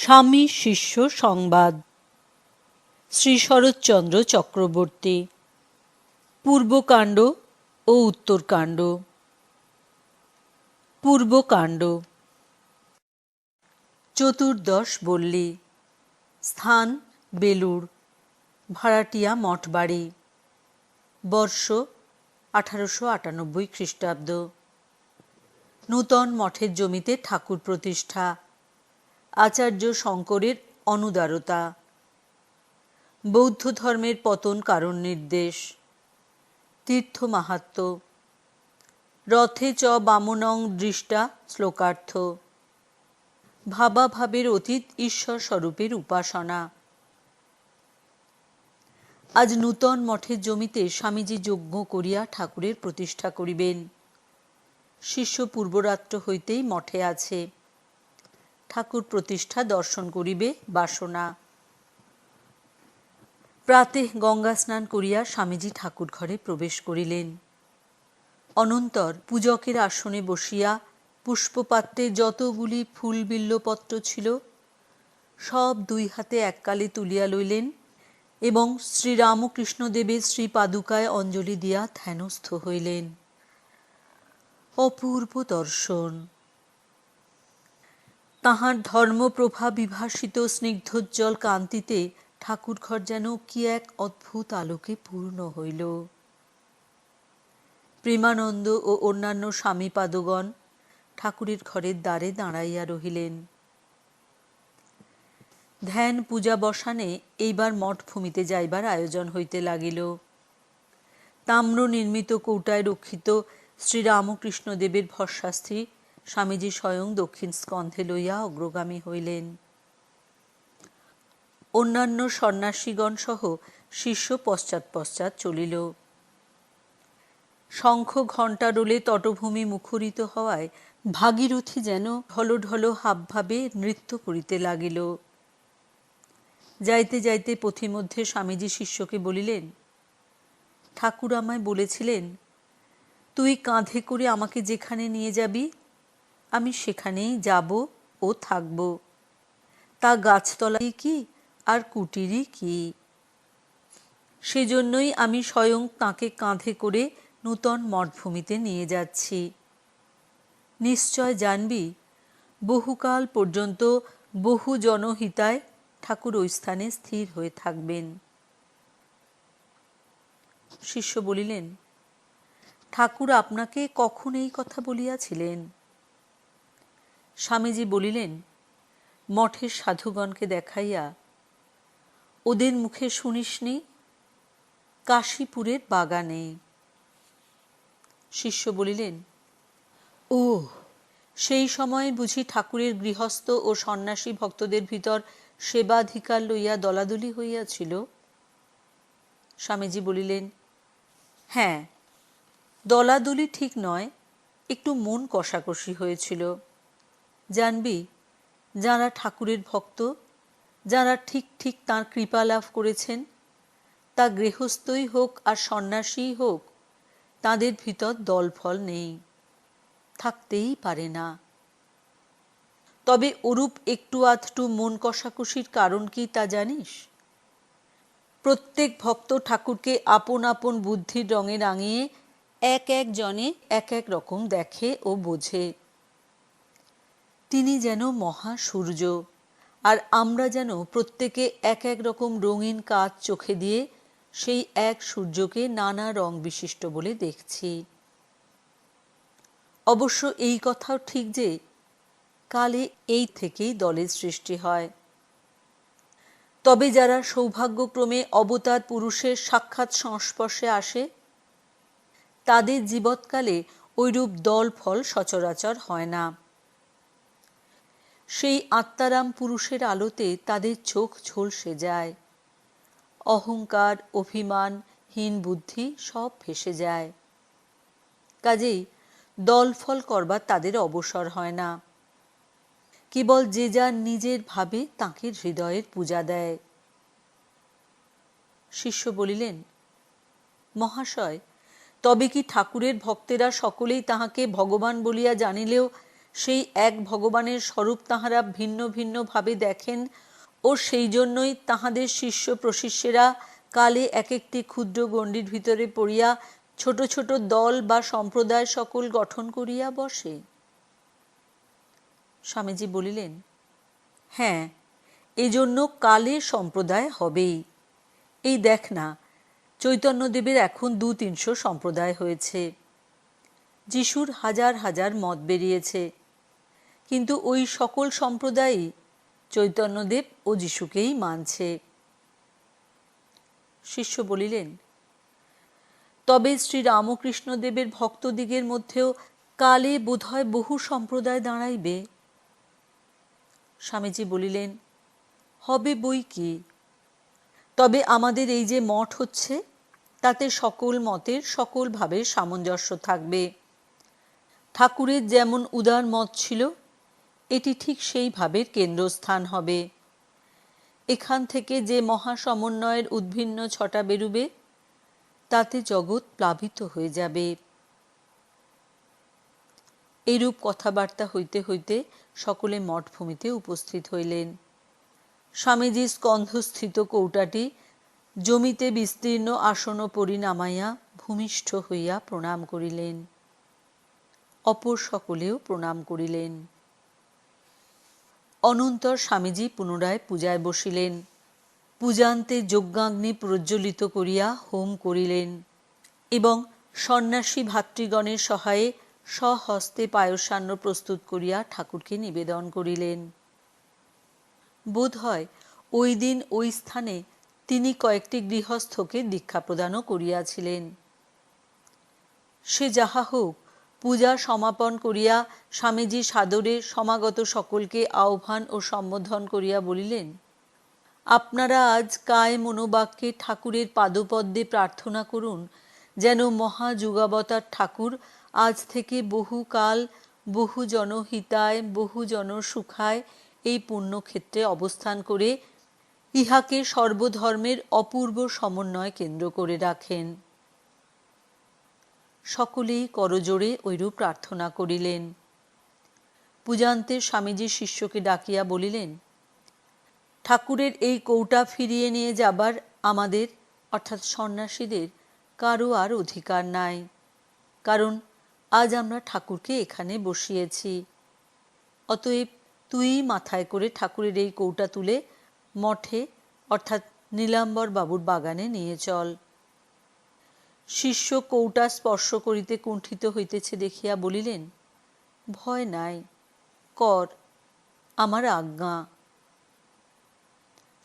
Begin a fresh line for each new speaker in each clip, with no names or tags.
স্বামী শিষ্য সংবাদ। শ্রী শরৎচন্দ্র চক্রবর্তী। পূর্বকাণ্ড ও উত্তরকাণ্ড। পূর্বকাণ্ড। চতুর্দশ বল্লী। স্থান বেলুড়। ভাড়াটিয়া মঠবাড়ি। বর্ষ 1898 খ্রিস্টাব্দ। নূতন মঠের জমিতে ঠাকুর প্রতিষ্ঠা। আচার্য শঙ্করের অনুদারতা। বৌদ্ধ ধর্মের পতন কারণ নির্দেশ। তীর্থ মাহাত্ম্য। রথে চ বামনং দৃষ্টা শ্লোকার্থ। ভাবাভাবের অতীত ঈশ্বর স্বরূপের উপাসনা। আজ নূতন মঠের জমিতে স্বামীজি যজ্ঞ করিয়া ঠাকুরের প্রতিষ্ঠা করিবেন। শিষ্য পূর্বরাত্র হইতেই মঠে আছে। ঠাকুর প্রতিষ্ঠা দর্শন করিবে বাসনা। প্রাতে গঙ্গা স্নান করিয়া স্বামীজি ঠাকুর ঘরে প্রবেশ করিলেন। অনন্তর পূজকের আসনে বসিয়া পুষ্পপাত্রে যতগুলি ফুল বিল্বপত্র ছিল সব দুই হাতে এককালে তুলিয়া লইলেন এবং শ্রীরামকৃষ্ণদেবের শ্রীপাদুকায় অঞ্জলি দিয়া ধ্যানস্থ হইলেন। অপূর্ব দর্শন। তাঁহার ধর্মপ্রভা বিভাসিত স্নিগ্ধোজ্জ্বল কান্তিতে ঠাকুরঘর যেন কি এক অদ্ভুত আলোকে পূর্ণ হইল। প্রেমানন্দ ও অন্যান্য স্বামীপাদগণ ঠাকুরের ঘরের দ্বারে দাঁড়াইয়া রহিলেন। ধ্যান পূজা বসানে এইবার মঠভূমিতে যাইবার আয়োজন হইতে লাগিল। তাম্র নির্মিত কৌটায় রক্ষিত শ্রীরামকৃষ্ণদেবের ভস্মাস্থি স্বামীজি স্বয়ং দক্ষিণ স্কন্ধে লইয়া অগ্রগামী হইলেন। অন্যান্য সন্ন্যাসীগণ সহ শিষ্য পশ্চাৎ পশ্চাৎ চলিল। শঙ্খ ঘণ্টা রোলে তটভূমি মুখরিত হওয়ায় ভাগীরথী যেন ঢলো ঢলো হাবভাবে নৃত্য করিতে লাগিল। যাইতে যাইতে পথিমধ্যে স্বামীজি শিষ্যকে বলিলেন, ঠাকুর আমায় বলেছিলেন, তুই কাঁধে করে আমাকে যেখানে নিয়ে যাবি আমি সেখানেই যাব ও থাকব। তা গাছতলাই কি আর কুটিরই কি? সেজন্যই আমি স্বয়ং তাঁকে কাঁধে করে নূতন মঠভূমিতে নিয়ে যাচ্ছি। নিশ্চয় জানবি, বহুকাল পর্যন্ত বহু জনহিতায় ঠাকুর ওই স্থানে স্থির হয়ে থাকবেন। শিষ্য বলিলেন, ঠাকুর আপনাকে কখন এই কথা বলিয়াছিলেন? স্বামীজি বলিলেন, মঠের সাধুগণকে দেখাইয়া, ওদের মুখে শুনিসনি? কাশীপুরের বাগানে। শিষ্য বলিলেন, ও, সেই সময় বুঝি ঠাকুরের গৃহস্থ ও সন্ন্যাসী ভক্তদের ভিতর সেবাধিকার লইয়া দলাদলি হইয়াছিল? স্বামীজি বলিলেন, হ্যাঁ, দলাদলি ঠিক নয়, একটু মন কষাকষি হয়েছিল। জানবি, যাঁরা ঠাকুরের ভক্ত, যাঁরা ঠিক ঠিক তাঁর কৃপা লাভ করেছেন, তা গৃহস্থই হোক আর সন্ন্যাসীই হোক, তাঁদের ভিতর দলফল নেই, থাকতেই পারে না। তবে ওরূপ একটু আধটু মন কষাকষির কারণ কি তা জানিস? প্রত্যেক ভক্ত ঠাকুরকে আপন আপন বুদ্ধির রঙে রাঙিয়ে এক এক জনে এক এক রকম দেখে ও বোঝে। তিনি যেন মহা সূর্য, আর আমরা যেন প্রত্যেকে এক এক রকম রঙিন কাচ চোখে দিয়ে সেই এক সূর্যকে নানা রং বিশিষ্ট বলে দেখছি। অবশ্য এই কথাও ঠিক যে কালে এই থেকেই দলের সৃষ্টি হয়। তবে যারা সৌভাগ্যক্রমে অবতার পুরুষের সাক্ষাৎ সংস্পর্শে আসে, তাদের জীবৎকালে ঐরূপ দল ফল সচরাচর হয় না। সেই আত্মারাম পুরুষের আলোতে তাদের চোখ ঝলসে যায়, অহংকার, অভিমান, হীন বুদ্ধি সব ভেসে যায়। কাজেই দলফল করবার তাদের অবসর হয় না। কেবল যে যার নিজের ভাবে তাঁকে হৃদয়ের পূজা দেয়। শিষ্য বলিলেন, মহাশয়, তবে কি ঠাকুরের ভক্তেরা সকলেই তাহাকে ভগবান বলিয়া জানিলেও সেই এক ভগবানের স্বরূপ তাঁহারা ভিন্ন ভিন্নভাবে দেখেন ও সেই জন্যই তাঁহাদের শিষ্য প্রশিষ্যেরা কালে এক একটি ক্ষুদ্র গণ্ডির ভিতরে পড়িয়া ছোট ছোট দল বা সম্প্রদায় সকল গঠন করিয়া বসে? স্বামীজি বলিলেন, হ্যাঁ, এজন্য কালে সম্প্রদায় হবেই। এই দেখ না, চৈতন্যদেবের এখন 200-300 সম্প্রদায় হয়েছে, যিশুর হাজার হাজার মত বেরিয়েছে, কিন্তু ওই সকল সম্প্রদায়ই চৈতন্যদেব ও যিশুকেই মানছে। শিষ্য বলিলেন, তবে শ্রী রামকৃষ্ণদেবের ভক্তদিগের মধ্যেও কালে বোধহয় বহু সম্প্রদায় দাঁড়াইবে। স্বামীজি বলিলেন, হবে বই কি, তবে আমাদের এই যে মঠ হচ্ছে তাতে সকল মতের সকল ভাবের সামঞ্জস্য থাকবে। ঠাকুরের যেমন উদার মত ছিল, এটি ঠিক সেই ভাবের কেন্দ্রস্থান হবে। এখান থেকে যে মহাসমন্বয়ের উদ্ভিন্ন ছটা বেরুবে, তাতে জগৎ প্লাবিত হয়ে যাবে। এইরূপ কথাবার্তা হইতে হইতে সকলে মঠভূমিতে উপস্থিত হইলেন। স্বামীজি স্কন্ধস্থিত কৌটাটি জমিতে বিস্তীর্ণ আসনোপরি নামাইয়া ভূমিষ্ঠ হইয়া প্রণাম করিলেন। অপর সকলেও প্রণাম করিলেন। অনন্তর স্বামীজি পুনরায় পূজায় বসিলেন। পূজান্তে যজ্ঞাগ্নি প্রজ্বলিত করিয়া হোম করিলেন এবং সন্ন্যাসী ভাতৃগণের সহায়ে স্বহস্তে পায়সান্ন প্রস্তুত করিয়া ঠাকুরকে নিবেদন করিলেন। বোধ হয় ওই দিন ওই স্থানে তিনি কয়েকটি গৃহস্থকে দীক্ষা প্রদানও করিয়াছিলেন। সে যাহা হোক, পূজা সমাপন করিয়া স্বামীজি সাদরে সমাগত সকলকে আহ্বান ও সম্বোধন করিয়া বলিলেন, আপনারা আজ কায় মনোবাক্যে ঠাকুরের পাদপদ্মে প্রার্থনা করুন যেন মহাযুগাবতার ঠাকুর আজ থেকে বহুকাল বহু জনহিতায় বহু জনসুখায় এই পুণ্যক্ষেত্রে অবস্থান করে ইহাকে সর্বধর্মের অপূর্ব সমন্বয় কেন্দ্র করে রাখেন। সকলেই করজোড়ে ঐরূপ প্রার্থনা করিলেন। পূজান্তে স্বামীজি শিষ্যকে ডাকিয়া বলিলেন, ঠাকুরের এই কৌটা ফিরিয়ে নিয়ে যাবার আমাদের অর্থাৎ সন্ন্যাসীদের কারো আর অধিকার নাই, কারণ আজ আমরা ঠাকুরকে এখানে বসিয়েছি। অতএব তুই মাথায় করে ঠাকুরের এই কৌটা তুলে মঠে অর্থাৎ নীলাম্বর বাবুর বাগানে নিয়ে চল। শিষ্য কৌটা স্পর্শ করিতে কুণ্ঠিত হইতেছে দেখিয়া বলিলেন, ভয় নাই, কর, আমার আজ্ঞা।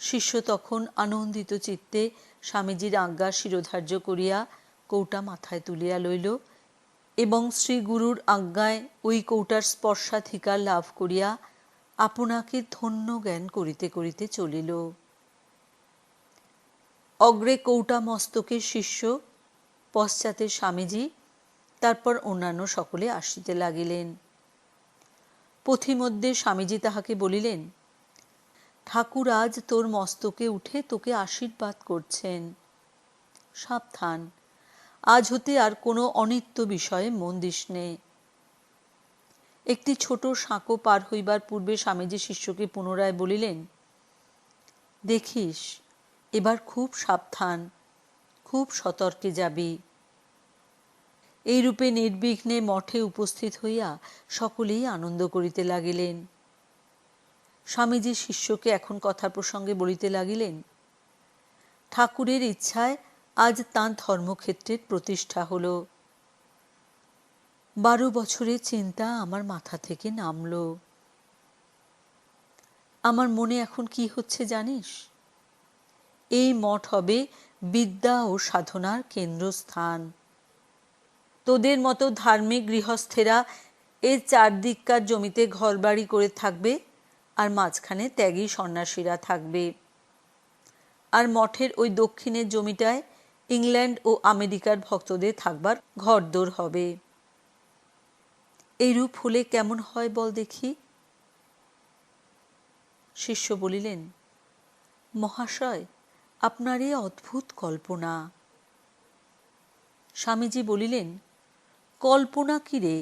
শিষ্য তখন আনন্দিত চিত্তে স্বামীজির আজ্ঞা শিরোধার্য করিয়া কৌটা মাথায় তুলিয়া লইল এবং শ্রীগুরুর আজ্ঞায় ওই কৌটার স্পর্শাধিকার লাভ করিয়া আপনাকে ধন্য জ্ঞান করিতে করিতে চলিল। অগ্রে কৌটা মস্তকে শিষ্য, পশ্চাতে স্বামীজি, তারপর অন্যান্য সকলে আসিতে লাগিলেন। পথিমধ্যে স্বামীজি তাহাকে বলিলেন, ঠাকুর আজ তোর মস্তকে উঠে তোকে আশীর্বাদ করছেন। সাবধান, আজ হতে আর কোনো অনিত্য বিষয়ে মন দিস নে। একটি ছোট সাঁকো পার হইবার পূর্বে স্বামীজি শিষ্যকে পুনরায় বলিলেন, দেখিস এবার খুব সাবধান, খুব সতর্কে যাবি। এইরূপে নির্বিঘ্নে মঠে উপস্থিত হইয়া সকলেই আনন্দ করিতে লাগিলেন। স্বামীজি শিষ্যকে এখন কথা প্রসঙ্গে বলিতে লাগিলেন, ঠাকুরের ইচ্ছায় আজ তাঁর ধর্মক্ষেত্রের প্রতিষ্ঠা হল। 12 বছরের চিন্তা আমার মাথা থেকে নামল। আমার মনে এখন কি হচ্ছে জানিস? এই মঠ হবে বিদ্যা ও সাধনার কেন্দ্রস্থান। তোদের মতো ধার্মিক গৃহস্থেরা এর চারদিককার জমিতে ঘরবাড়ি করে থাকবে, আর মাঝখানে ত্যাগী সন্ন্যাসীরা থাকবে। আর মঠের ওই দক্ষিণের জমিটায় ইংল্যান্ড ও আমেরিকার ভক্তদের থাকবার ঘরদোর হবে। এইরূপ হলে কেমন হয় বল দেখি? শিষ্য বলিলেন, মহাশয়, আপনার এ অদ্ভুত কল্পনা। স্বামীজি বলিলেন, কল্পনা কি রে?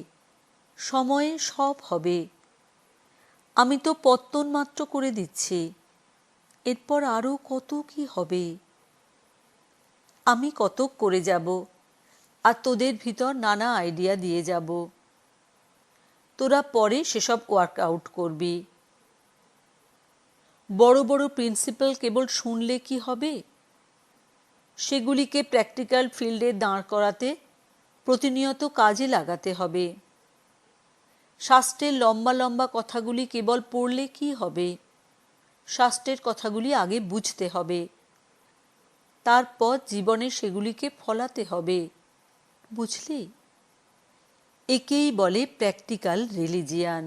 সময়ে সব হবে। আমি তো পত্তন মাত্র করে দিচ্ছি, এরপর আরও কত কি হবে। আমি কতক করে যাব, আর তোদের ভিতর নানা আইডিয়া দিয়ে যাব। তোরা পরে সেসব ওয়ার্কআউট করবি। বড় বড় প্রিন্সিপাল কেবল শুনলে কি হবে? সেগুলিকে প্র্যাকটিক্যাল ফিল্ডে দাঁড় করাতে প্রতিনিয়ত কাজে লাগাতে হবে। শাস্ত্রের লম্বা লম্বা কথাগুলি কেবল পড়লে কি হবে? শাস্ত্রের কথাগুলি আগে বুঝতে হবে, তারপর জীবনে সেগুলিকে ফলাতে হবে। বুঝলি? একেই বলে প্র্যাকটিক্যাল রিলিজিয়ান।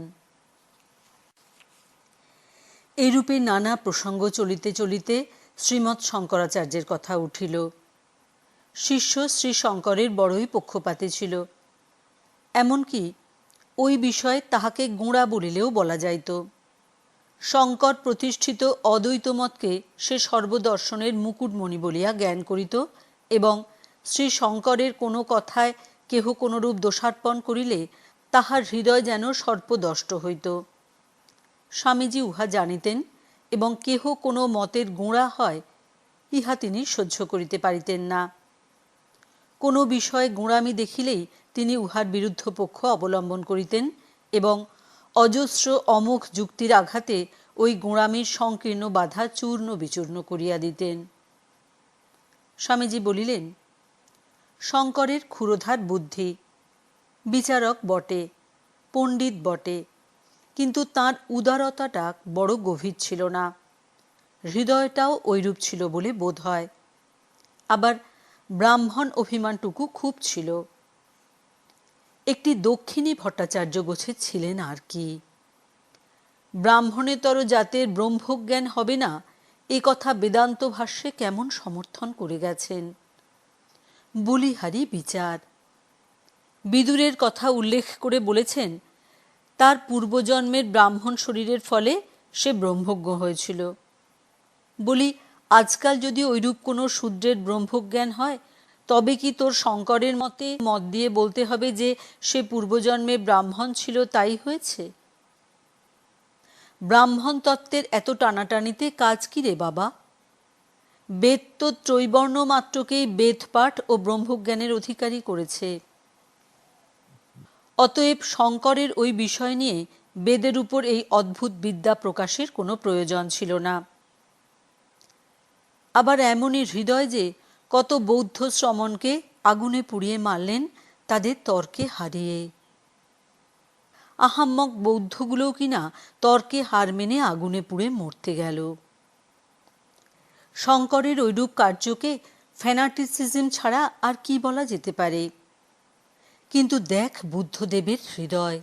এইরূপে নানা প্রসঙ্গ চলিতে চলিতে শ্রীমৎ শঙ্করাচার্যের কথা উঠিল। শিষ্য শ্রী শঙ্করের বড়ই পক্ষপাতী ছিল। এমনকি ওই বিষয়ে তাহাকে গোঁড়া বলিলেও বলা যাইত। শঙ্কর প্রতিষ্ঠিত অদ্বৈতমতকে সে সর্বদর্শনের মুকুটমণি বলিয়া জ্ঞান করিত এবং শ্রী শঙ্করের কোনো কথায় কেহ কোনরূপ দোষার্পণ করিলে তাহার হৃদয় যেন সর্পদষ্ট হইত। স্বামীজি উহা জানিতেন এবং কেহ কোনো মতের গোঁড়া হয় ইহা তিনি সহ্য করিতে পারিতেন না। কোনো বিষয়ে গোঁড়ামি দেখিলেই তিনি উহার বিরুদ্ধ পক্ষ অবলম্বন করিতেন এবং অজস্র অমোঘ যুক্তির আঘাতে ওই গোঁড়ামির সংকীর্ণ বাধা চূর্ণ বিচূর্ণ করিয়া দিতেন। স্বামীজি বলিলেন, শঙ্করের ক্ষুরোধার বুদ্ধি, বিচারক বটে, পণ্ডিত বটে, কিন্তু তাঁর উদারতাটা বড় গভীর ছিল না। হৃদয়টাও ঐরূপ ছিল বলে বোধ হয়। আবার ব্রাহ্মণ অভিমানটুকু খুব ছিল। একটি দক্ষিণী ভট্টাচার্য গোছে ছিলেন আর কি। ব্রাহ্মণেতর জাতের ব্রহ্মজ্ঞান হবে না, এ কথা বেদান্ত ভাষ্যে কেমন সমর্থন করে গেছেন। বলিহারি বিচার। বিদুরের কথা উল্লেখ করে বলেছেন, তার পূর্বজন্মের ব্রাহ্মণ শরীরের ফলে সে ব্রহ্মজ্ঞ হয়েছিল। বলি, আজকাল যদি ঐরূপ কোনো শূদ্রের ব্রহ্মজ্ঞান হয়, তবে কি তোর শঙ্করের মতে মত দিয়ে বলতে হবে যে সে পূর্বজন্মে ব্রাহ্মণ ছিল তাই হয়েছে? ব্রাহ্মণ তত্ত্বের এত টানাটানিতে কাজ কি রে বাবা? বেদ তো ত্রৈবর্ণ মাত্রকেই বেদপাঠ ও ব্রহ্মজ্ঞানের অধিকারী করেছে। অতএব শঙ্করের ওই বিষয় নিয়ে বেদের উপর এই অদ্ভুত বিদ্যা প্রকাশের কোনো প্রয়োজন ছিল না। আবার এমনই হৃদয় যে কত বৌদ্ধ শ্রমণকে আগুনে পুড়িয়ে মারলেন তাদের তর্কে হারিয়ে। আহাম্মক বৌদ্ধগুলোও কিনা তর্কে হার মেনে আগুনে পুড়ে মরতে গেল। শঙ্করের ঐরূপ কার্যকে ফ্যানাটিসিজম ছাড়া আর কি বলা যেতে পারে? কিন্তু দেখ বুদ্ধদেবের হৃদয়।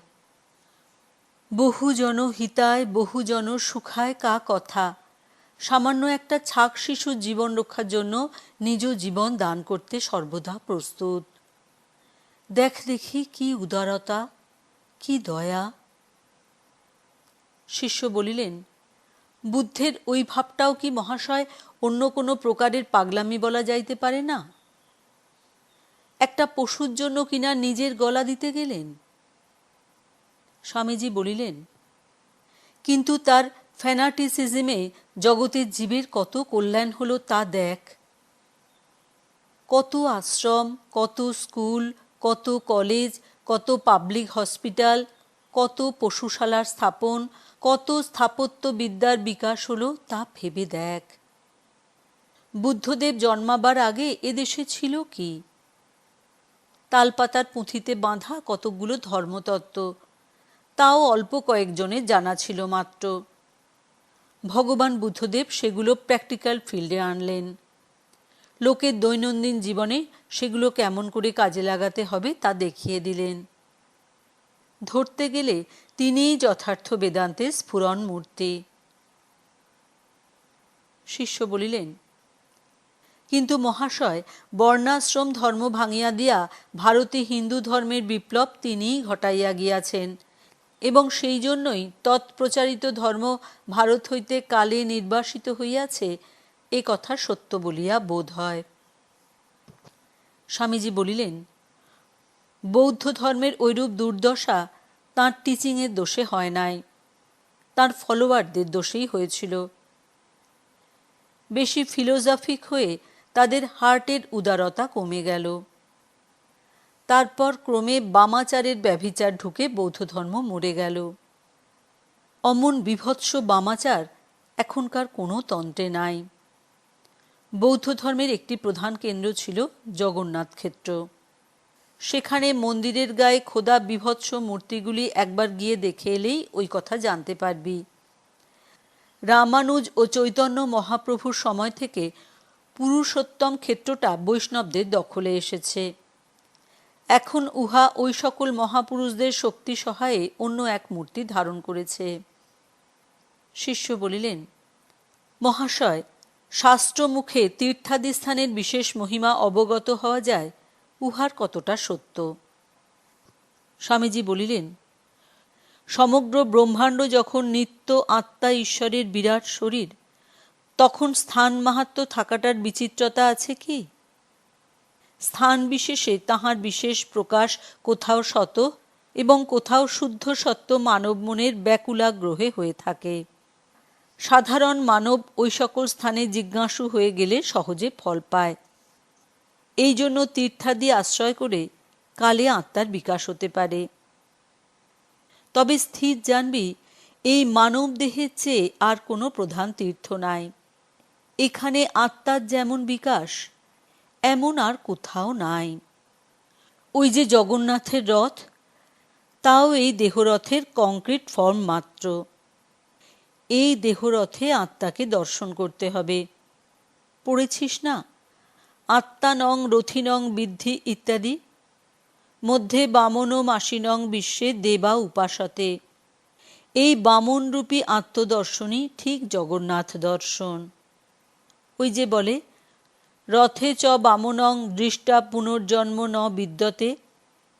বহুজন হিতায় বহুজন সুখায় কা কথা। সামান্য একটা ছাক শিশুর জীবন রক্ষার জন্য নিজ জীবন দান করতে সর্বদা প্রস্তুত। দেখ দেখি কি উদারতা, কি দয়া। শিষ্য বলিলেন, বুদ্ধের ওই ভাবটাও কি মহাশয় অন্য কোনো প্রকারের পাগলামি বলা যাইতে পারে না? একটা পশুর জন্য কিনা নিজের গলা দিতে গেলেন। স্বামীজি বলিলেন, কিন্তু তার ফ্যানাটিসিজমে জগতের জীবের কত কল্যাণ হলো তা দেখ। কত আশ্রম, কত স্কুল, কত কলেজ, কত পাবলিক হসপিটাল, কত পশুশালার স্থাপন, কত স্থাপত্য বিদ্যার বিকাশ হলো তা ভেবে দেখ। বুদ্ধদেব জন্মাবার আগে এদেশে ছিল কি? তালপাতার পুঁথিতে বাঁধা কতকগুলো ধর্মতত্ত্ব, তাও অল্প কয়েকজনের জানা ছিল মাত্র। ভগবান বুদ্ধদেব সেগুলো প্র্যাকটিক্যাল ফিল্ডে আনলেন। লোকের দৈনন্দিন জীবনে সেগুলো কেমন করে কাজে লাগাতে হবে তা দেখিয়ে দিলেন। ধরতে গেলে তিনিই যথার্থ বেদান্তের স্ফুরণ মূর্তি। শিষ্য বলিলেন, কিন্তু মহাশয়, বর্ণাশ্রম ধর্ম ভাঙিয়া দিয়া ভারতে হিন্দু ধর্মের বিপ্লব তিনিই ঘটাইয়া গিয়াছেন এবং সেই জন্যই তৎপ্রচারিত ধর্ম ভারত হইতে কালে নির্বাসিত হইয়াছে, এ কথা সত্য বলিয়া বোধ হয়। স্বামীজি বলিলেন, বৌদ্ধ ধর্মের ঐরূপ দুর্দশা তাঁর টিচিংয়ের দোষে হয় নাই, তাঁর ফলোয়ারদের দোষেই হয়েছিল। বেশি ফিলোজফিক হয়ে তাদের হার্টের উদারতা কমে গেল। তারপর ক্রমে বামাচারের ব্যভিচার ঢুকে বৌদ্ধ ধর্ম মরে গেল। অমন বিভৎস বামাচার এখনকার কোনো তন্ত্রে নাই। বৌদ্ধ ধর্মের একটি প্রধান কেন্দ্র ছিল জগন্নাথ ক্ষেত্র। সেখানে মন্দিরের গায়ে খোদা বিভৎস মূর্তিগুলি একবার গিয়ে দেখে এলেই ওই কথা জানতে পারবি। রামানুজ ও চৈতন্য মহাপ্রভুর সময় থেকে পুরুষোত্তম ক্ষেত্রটা বৈষ্ণবদের দখলে এসেছে। এখন উহা ওই সকল মহাপুরুষদের শক্তি সহায়ে অন্য এক মূর্তি ধারণ করেছে। শিষ্য বলিলেন, মহাশয়, শাস্ত্রমুখে তীর্থাদি স্থানের বিশেষ মহিমা অবগত হওয়া যায়, উহার কতটা সত্য? স্বামীজি বলিলেন, সমগ্র ব্রহ্মাণ্ড যখন নিত্য আত্মা ঈশ্বরের বিরাট শরীর, তখন স্থান মাহাত্ম্য থাকাটার বিচিত্রতা আছে কি? স্থান বিশেষে তাহার বিশেষ প্রকাশ কোথাও শত এবং কোথাও শুদ্ধ সত্য মানব মনের ব্যাকুলাগ্রহে হয়ে থাকে। সাধারণ মানব ওই সকল স্থানে জিজ্ঞাসু হয়ে গেলে সহজে ফল পায়। এই জন্য তীর্থাদি আশ্রয় করে কালে আত্মার বিকাশ হতে পারে। তবে স্থির জানবি, এই মানব দেহের চেয়ে আর কোনো প্রধান তীর্থ নাই। এখানে আত্মার যেমন বিকাশ, এমন আর কোথাও নাই। ওই যে জগন্নাথের রথ, তাও এই দেহরথের কংক্রিট ফর্ম মাত্র। এই দেহরথে আত্মাকে দর্শন করতে হবে। পড়েছিস না, আত্মানং রথিনং বিদ্ধি ইত্যাদি। মধ্যে বামন মাসিনং বিশ্বে দেবা উপাসতে। এই বামনরূপী আত্মদর্শনই ঠিক জগন্নাথ দর্শন। ওই যে বলে, রথে চ বামনং দৃষ্টা পুনর্জন্ম ন বিদ্যতে।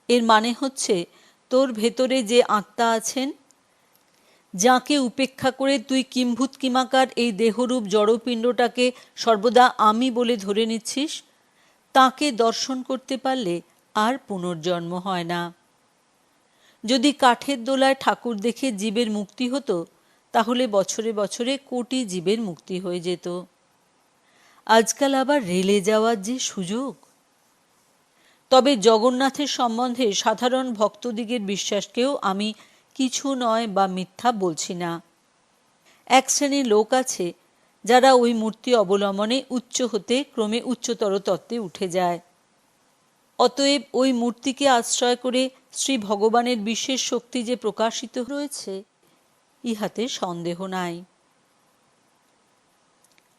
এর মানে হচ্ছে, তোর ভেতরে যে আত্মা আছেন, যাকে উপেক্ষা করে তুই কিম্ভূত কিমাকার এই দেহরূপ জড়পিণ্ডটাকে সর্বদা আমি বলে ধরে নিচ্ছিস, তাকে দর্শন করতে পারলে আর পুনর্জন্ম হয় না। যদি কাঠের দোলায় ঠাকুর দেখে জীবের মুক্তি হতো, তাহলে বছরে বছরে কোটি জীবের মুক্তি হয়ে যেত। আজকাল আবার রেলে যাওয়ার যে সুযোগ। তবে জগন্নাথের সম্বন্ধে সাধারণ ভক্তদিগের বিশ্বাসকেও আমি কিছু নয় বা মিথ্যা বলছি না। এক শ্রেণীর লোক আছে, যারা ওই মূর্তি অবলম্বনে উচ্চ হতে ক্রমে উচ্চতর তত্ত্বে উঠে যায়। অতএব ওই মূর্তিকে আশ্রয় করে শ্রী ভগবানের বিশেষ শক্তি যে প্রকাশিত রয়েছে, ইহাতে সন্দেহ নাই।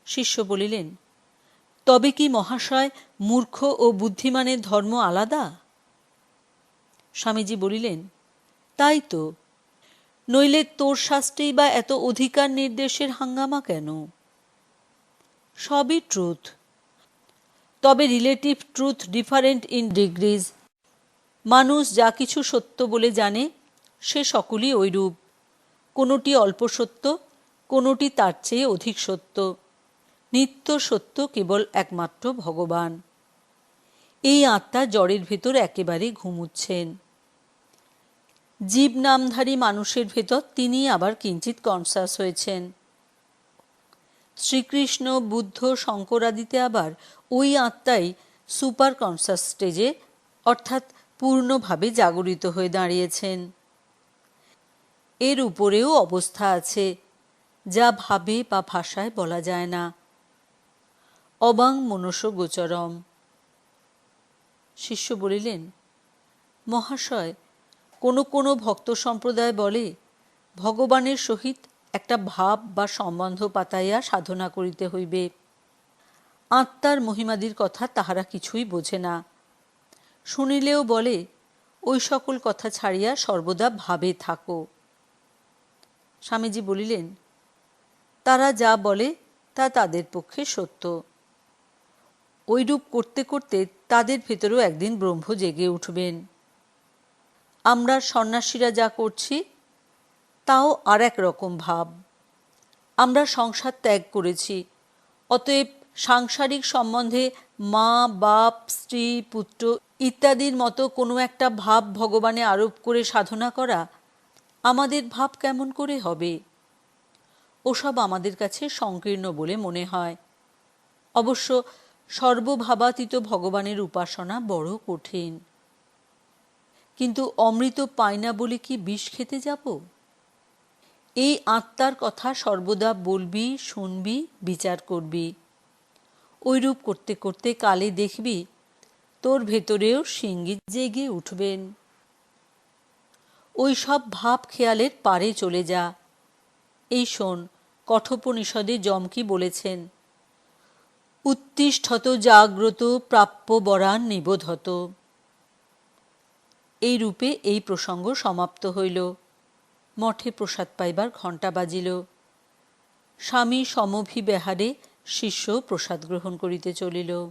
শিষ্য বলিলেন, তবে কি মহাশয় মূর্খ ও বুদ্ধিমানের ধর্ম আলাদা? স্বামীজি বলিলেন, তাই তো, নইলে তোর শাস্ত্রেই বা এত অধিকার নির্দেশের হাঙ্গামা কেন? সবই ট্রুথ, তবে relative truth different in degrees. মানুষ যা কিছু সত্য বলে জানে, সে সকলই ঐরূপ। কোনোটি অল্প সত্য, কোনোটি তার চেয়ে অধিক সত্য। নিত্য সত্য কেবল একমাত্র ভগবান। এই আত্মা জড়ের ভেতর একেবারে ঘুমুচ্ছেন। জীব নামধারী মানুষের ভেতর তিনি আবার কিঞ্চিত কনসাস হয়েছেন। শ্রীকৃষ্ণ, বুদ্ধ, শঙ্করাদিতে আবার ওই আত্মাই সুপার কনসাস স্টেজে, অর্থাৎ পূর্ণভাবে জাগরিত হয়ে দাঁড়িয়েছেন। এর উপরেও অবস্থা আছে, যা ভাবে বা ভাষায় বলা যায় না। অবাং মনস গোচরম। শিষ্য বলিলেন, মহাশয়, কোনো কোনো ভক্ত সম্প্রদায় বলে, ভগবানের সহিত একটা ভাব বা সম্বন্ধ পাতাইয়া সাধনা করিতে হইবে। আত্মার মহিমাদির কথা তাহারা কিছুই বোঝে না। শুনিলেও বলে, ওই সকল কথা ছাড়িয়া সর্বদা ভাবে থাকো। স্বামীজি বলিলেন, তারা যা বলে তা তাদের পক্ষে সত্য। ওইরূপ করতে করতে তাদের ভেতরেও একদিন ব্রহ্ম জেগে উঠবেন। আমরা সন্ন্যাসীরা যা করছি, তাও আর এক রকম ভাব। আমরা সংসার ত্যাগ করেছি, অতএব সাংসারিক সম্বন্ধে মা, বাপ, স্ত্রী, পুত্র ইত্যাদির মতো কোনো একটা ভাব ভগবানে আরোপ করে সাধনা করা আমাদের ভাব কেমন করে হবে? ওসব আমাদের কাছে সংকীর্ণ বলে মনে হয়। অবশ্য সর্বভাবাতীত ভগবানের উপাসনা বড় কঠিন। কিন্তু অমৃত পাই না বলে কি বিষ খেতে যাব? এই আত্মার কথা সর্বদা বলবি, শুনবি, বিচার করবি। ওইরূপ করতে করতে কালে দেখবি তোর ভেতরেও সিঙ্গি জেগে উঠবেন। ওই সব ভাব খেয়ালের পারে চলে যা। এই শোন, কঠোপনিষদে যম কি বলেছেন, উত্তিষ্ঠত জাগ্রত প্রাপ্য বরান নিবোধত। এই রূপে এই প্রসঙ্গ সমাপ্ত হইল। মঠে প্রসাদ পাইবার ঘণ্টা বাজিল। স্বামী সমভিব্যাহারে শিষ্য প্রসাদ গ্রহণ করিতে চলিল।